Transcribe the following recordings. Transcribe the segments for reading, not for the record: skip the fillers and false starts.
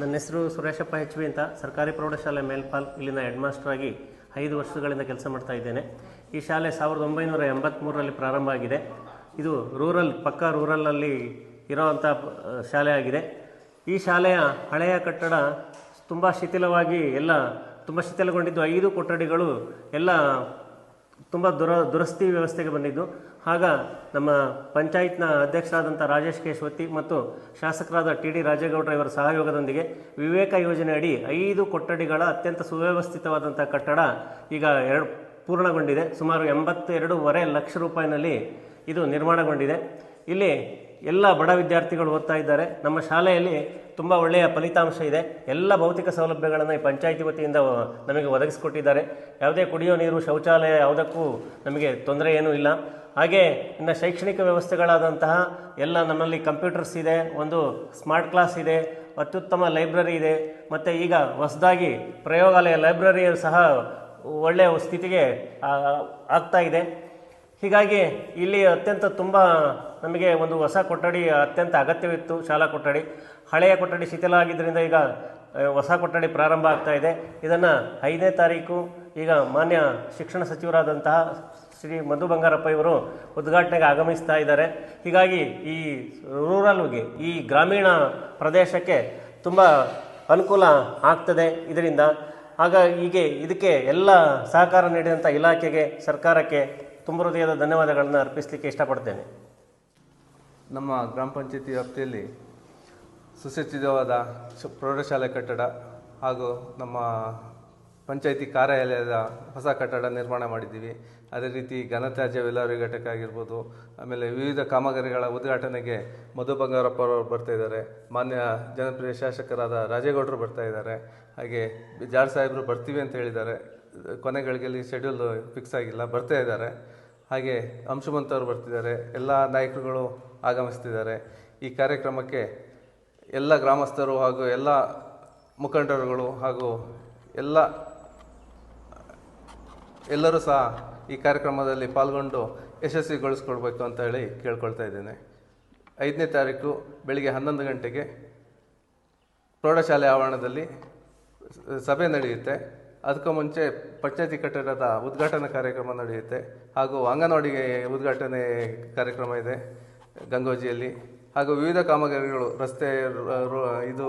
ನನ್ನ ಹೆಸರು Sureshappa H V ಅಂತ. ಸರ್ಕಾರಿ ಪ್ರೌಢಶಾಲೆ ಮೇಲ್ಪಾಲ್ ಇಲ್ಲಿನ ಹೆಡ್ ಮಾಸ್ಟರ್ ಆಗಿ 5 ವರ್ಷಗಳಿಂದ ಕೆಲಸ ಮಾಡ್ತಾ ಇದ್ದೇನೆ. ಈ ಶಾಲೆ 1983ರಲ್ಲಿ ಪ್ರಾರಂಭ ಆಗಿದೆ. ಇದು ಪಕ್ಕಾ ರೂರಲಲ್ಲಿ ಇರೋವಂಥ ಶಾಲೆ ಆಗಿದೆ. ಈ ಶಾಲೆಯ ಹಳೆಯ ಕಟ್ಟಡ ತುಂಬ ಶಿಥಿಲಗೊಂಡಿದ್ದು. 5 ಕೊಠಡಿಗಳು ಎಲ್ಲ ತುಂಬ ದುರಸ್ತಿ ವ್ಯವಸ್ಥೆಗೆ ಬಂದಿದ್ದು. ಆಗ ನಮ್ಮ ಪಂಚಾಯತ್ನ ಅಧ್ಯಕ್ಷರಾದಂಥ ರಾಜೇಶ್ ಕೇಶವತಿ ಮತ್ತು ಶಾಸಕರಾದ ಟಿ ಡಿ ರಾಜೇಗೌಡರ ಇವರ ಸಹಯೋಗದೊಂದಿಗೆ ವಿವೇಕ ಯೋಜನೆ ಅಡಿ 5 ಕೊಠಡಿಗಳ ಅತ್ಯಂತ ಸುವ್ಯವಸ್ಥಿತವಾದಂಥ ಕಟ್ಟಡ ಈಗ ಪೂರ್ಣಗೊಂಡಿದೆ. ಸುಮಾರು 82.5 ಲಕ್ಷ ರೂಪಾಯಿನಲ್ಲಿ ಇದು ನಿರ್ಮಾಣಗೊಂಡಿದೆ. ಇಲ್ಲಿ ಎಲ್ಲ ಬಡ ವಿದ್ಯಾರ್ಥಿಗಳು ಓದ್ತಾ ಇದ್ದಾರೆ. ನಮ್ಮ ಶಾಲೆಯಲ್ಲಿ ತುಂಬ ಒಳ್ಳೆಯ ಫಲಿತಾಂಶ ಇದೆ. ಎಲ್ಲ ಭೌತಿಕ ಸೌಲಭ್ಯಗಳನ್ನು ಈ ಪಂಚಾಯಿತಿ ವತಿಯಿಂದ ನಮಗೆ ಒದಗಿಸಿಕೊಟ್ಟಿದ್ದಾರೆ. ಯಾವುದೇ ಕುಡಿಯೋ ನೀರು, ಶೌಚಾಲಯ ಯಾವುದಕ್ಕೂ ನಮಗೆ ತೊಂದರೆ ಏನೂ ಇಲ್ಲ. ಹಾಗೆ ಇನ್ನು ಶೈಕ್ಷಣಿಕ ವ್ಯವಸ್ಥೆಗಳಾದಂತಹ ಎಲ್ಲ ನಮ್ಮಲ್ಲಿ ಕಂಪ್ಯೂಟರ್ಸ್ ಇದೆ, ಒಂದು ಸ್ಮಾರ್ಟ್ ಕ್ಲಾಸ್ ಇದೆ, ಅತ್ಯುತ್ತಮ ಲೈಬ್ರರಿ ಇದೆ. ಮತ್ತು ಈಗ ಹೊಸದಾಗಿ ಪ್ರಯೋಗಾಲಯ ಲೈಬ್ರರಿಯು ಸಹ ಒಳ್ಳೆಯ ಸ್ಥಿತಿಗೆ ಆಗ್ತಾ ಇದೆ. ಹೀಗಾಗಿ ಇಲ್ಲಿ ತುಂಬ ನಮಗೆ ಒಂದು ಹೊಸ ಕೊಠಡಿ ಅತ್ಯಂತ ಅಗತ್ಯವಿತ್ತು. ಶಾಲಾ ಕೊಠಡಿ, ಹಳೆಯ ಕೊಠಡಿ ಶಿಥಿಲ ಆಗಿದ್ದರಿಂದ ಈಗ ಹೊಸ ಕೊಠಡಿ ಪ್ರಾರಂಭ ಆಗ್ತಾ ಇದೆ. ಇದನ್ನು 5ನೇ ತಾರೀಕು ಈಗ ಮಾನ್ಯ ಶಿಕ್ಷಣ ಸಚಿವರಾದಂತಹ ಶ್ರೀ ಮಧು ಬಂಗಾರಪ್ಪ ಇವರು ಉದ್ಘಾಟನೆಗೆ ಆಗಮಿಸ್ತಾ ಇದ್ದಾರೆ. ಹೀಗಾಗಿ ಈ ರೂರಲ್ಗೆ, ಈ ಗ್ರಾಮೀಣ ಪ್ರದೇಶಕ್ಕೆ ತುಂಬ ಅನುಕೂಲ ಆಗ್ತದೆ ಇದರಿಂದ. ಇದಕ್ಕೆ ಎಲ್ಲ ಸಹಕಾರ ನೀಡಿದಂಥ ಇಲಾಖೆಗೆ, ಸರ್ಕಾರಕ್ಕೆ ತುಂಬ ಹೃದಯದ ಧನ್ಯವಾದಗಳನ್ನು ಅರ್ಪಿಸಲಿಕ್ಕೆ ಇಷ್ಟಪಡ್ತೇನೆ. ನಮ್ಮ ಗ್ರಾಮ ಪಂಚಾಯತಿ ವ್ಯಾಪ್ತಿಯಲ್ಲಿ ಸುಸಜ್ಜಿತವಾದ ಪ್ರೌಢಶಾಲೆ ಕಟ್ಟಡ ಹಾಗೂ ನಮ್ಮ ಪಂಚಾಯಿತಿ ಕಾರ್ಯಾಲಯದ ಹೊಸ ಕಟ್ಟಡ ನಿರ್ಮಾಣ ಮಾಡಿದ್ದೀವಿ. ಅದೇ ರೀತಿ ಘನತ್ಯಾಜ್ಯ ವಿಲೇವಾರಿ ಘಟಕ ಆಗಿರ್ಬೋದು, ಆಮೇಲೆ ವಿವಿಧ ಕಾಮಗಾರಿಗಳ ಉದ್ಘಾಟನೆಗೆ ಮಧು ಬಂಗಾರಪ್ಪ ಅವರು ಬರ್ತಾ ಇದ್ದಾರೆ. ಮಾನ್ಯ ಜನಪ್ರಿಯ ಶಾಸಕರಾದ ರಾಜೇಗೌಡರು ಬರ್ತಾ ಇದ್ದಾರೆ. ಹಾಗೆ ಜಾಡ್ ಸಾಹೇಬರು ಬರ್ತೀವಿ ಅಂತ ಹೇಳಿದ್ದಾರೆ. ಕೊನೆಗಳಿಗೆಲ್ಲಿ ಶೆಡ್ಯೂಲ್ ಫಿಕ್ಸ್ ಆಗಿಲ್ಲ, ಬರ್ತಾ ಇದ್ದಾರೆ. ಹಾಗೆ ಅಂಶುಮಂತ್ ಅವರು ಬರ್ತಿದ್ದಾರೆ. ಎಲ್ಲ ನಾಯಕರುಗಳು ಆಗಮಿಸ್ತಿದ್ದಾರೆ. ಈ ಕಾರ್ಯಕ್ರಮಕ್ಕೆ ಎಲ್ಲ ಗ್ರಾಮಸ್ಥರು ಹಾಗೂ ಎಲ್ಲ ಮುಖಂಡರುಗಳು ಹಾಗೂ ಎಲ್ಲರೂ ಸಹ ಈ ಕಾರ್ಯಕ್ರಮದಲ್ಲಿ ಪಾಲ್ಗೊಂಡು ಯಶಸ್ವಿಗೊಳಿಸ್ಕೊಡ್ಬೇಕು ಅಂತ ಹೇಳಿ ಕೇಳ್ಕೊಳ್ತಾ ಇದ್ದೇನೆ. 5ನೇ ತಾರೀಕು ಬೆಳಿಗ್ಗೆ 11 ಗಂಟೆಗೆ ಪ್ರೌಢಶಾಲೆ ಆವರಣದಲ್ಲಿ ಸಭೆ ನಡೆಯುತ್ತೆ. ಅದಕ್ಕೂ ಮುಂಚೆ ಪಂಚಾಯತಿ ಕಟ್ಟಡದ ಉದ್ಘಾಟನಾ ಕಾರ್ಯಕ್ರಮ ನಡೆಯುತ್ತೆ. ಹಾಗೂ ಅಂಗನವಾಡಿಗೆ ಉದ್ಘಾಟನೆ ಕಾರ್ಯಕ್ರಮ ಇದೆ ಗಂಗೋಜಿಯಲ್ಲಿ. ಹಾಗೂ ವಿವಿಧ ಕಾಮಗಾರಿಗಳು, ರಸ್ತೆ, ಇದು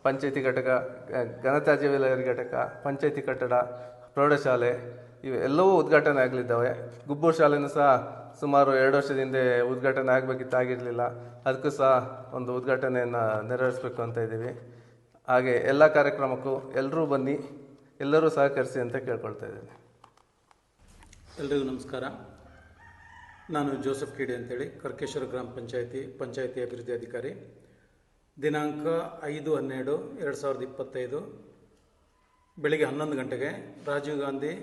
ಪಂಚಾಯತಿ ಘಟಕ, ಘನತ್ಯಾಜ್ಯ ವಿಲೇವಾರಿ ಘಟಕ, ಪಂಚಾಯತಿ ಕಟ್ಟಡ, ಪ್ರೌಢಶಾಲೆ ಇವೆಲ್ಲವೂ ಉದ್ಘಾಟನೆ ಆಗಲಿದ್ದಾವೆ. ಗುಬ್ಬೂರು ಶಾಲೆಯೂ ಸಹ ಸುಮಾರು 2 ವರ್ಷದ ಹಿಂದೆ ಉದ್ಘಾಟನೆ ಆಗಬೇಕಿತ್ತು, ಆಗಿರಲಿಲ್ಲ. ಅದಕ್ಕೂ ಸಹ ಒಂದು ಉದ್ಘಾಟನೆಯನ್ನು ನೆರವೇರಿಸಬೇಕು ಅಂತ ಇದ್ದೀವಿ. ಹಾಗೆ ಎಲ್ಲ ಕಾರ್ಯಕ್ರಮಕ್ಕೂ ಎಲ್ಲರೂ ಬನ್ನಿ, ಎಲ್ಲರೂ ಸಹಕರಿಸಿ ಅಂತ ಕೇಳ್ಕೊಳ್ತಾ ಇದ್ದೇನೆ. ಎಲ್ರಿಗೂ ನಮಸ್ಕಾರ. ನಾನು ಜೋಸೆಫ್ ಕಿಡಿ ಅಂತೇಳಿ, ಕರ್ಕೇಶ್ವರ ಗ್ರಾಮ ಪಂಚಾಯತಿ ಅಭಿವೃದ್ಧಿ ಅಧಿಕಾರಿ. ದಿನಾಂಕ 5/12/2025 ಬೆಳಿಗ್ಗೆ 11 ಗಂಟೆಗೆ ರಾಜೀವ್ ಗಾಂಧಿ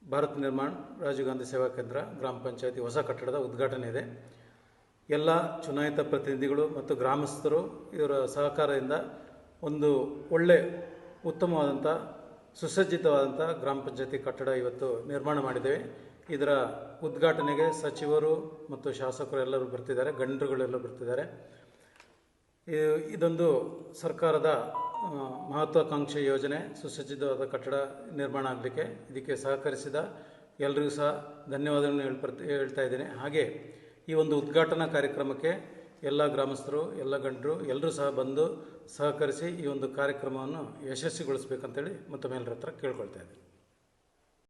ಭಾರತ್ ನಿರ್ಮಾಣ್ ರಾಜೀವ್ ಗಾಂಧಿ ಸೇವಾ ಕೇಂದ್ರ ಗ್ರಾಮ ಪಂಚಾಯತಿ ಹೊಸ ಕಟ್ಟಡದ ಉದ್ಘಾಟನೆ ಇದೆ. ಎಲ್ಲ ಚುನಾಯಿತ ಪ್ರತಿನಿಧಿಗಳು ಮತ್ತು ಗ್ರಾಮಸ್ಥರು ಇವರ ಸಹಕಾರದಿಂದ ಒಂದು ಉತ್ತಮವಾದಂಥ ಸುಸಜ್ಜಿತವಾದಂಥ ಗ್ರಾಮ ಪಂಚಾಯತಿ ಕಟ್ಟಡ ಇವತ್ತು ನಿರ್ಮಾಣ ಮಾಡಿದ್ದೇವೆ. ಇದರ ಉದ್ಘಾಟನೆಗೆ ಸಚಿವರು ಮತ್ತು ಶಾಸಕರು ಎಲ್ಲರೂ ಬರ್ತಿದ್ದಾರೆ, ಗಣ್ಯರುಗಳೆಲ್ಲ ಬರ್ತಿದ್ದಾರೆ. ಇದೊಂದು ಸರ್ಕಾರದ ಮಹತ್ವಾಕಾಂಕ್ಷೆ ಯೋಜನೆ, ಸುಸಜ್ಜಿತವಾದ ಕಟ್ಟಡ ನಿರ್ಮಾಣ ಆಗಲಿಕ್ಕೆ. ಇದಕ್ಕೆ ಸಹಕರಿಸಿದ ಎಲ್ಲರಿಗೂ ಸಹ ಧನ್ಯವಾದಗಳನ್ನು ಹೇಳ್ತಾ ಇದ್ದೇನೆ. ಹಾಗೆ ಈ ಒಂದು ಉದ್ಘಾಟನಾ ಕಾರ್ಯಕ್ರಮಕ್ಕೆ ಎಲ್ಲ ಗ್ರಾಮಸ್ಥರು, ಎಲ್ಲ ಗಣ್ಯರು ಎಲ್ಲರೂ ಸಹ ಬಂದು ಸಹಕರಿಸಿ ಈ ಒಂದು ಕಾರ್ಯಕ್ರಮವನ್ನು ಯಶಸ್ವಿಗೊಳಿಸಬೇಕಂತೇಳಿ ಮತ್ತೊಮ್ಮೆ ಎಲ್ಲರ ಹತ್ರ ಕೇಳ್ಕೊಳ್ತಾ ಇದ್ದೀನಿ.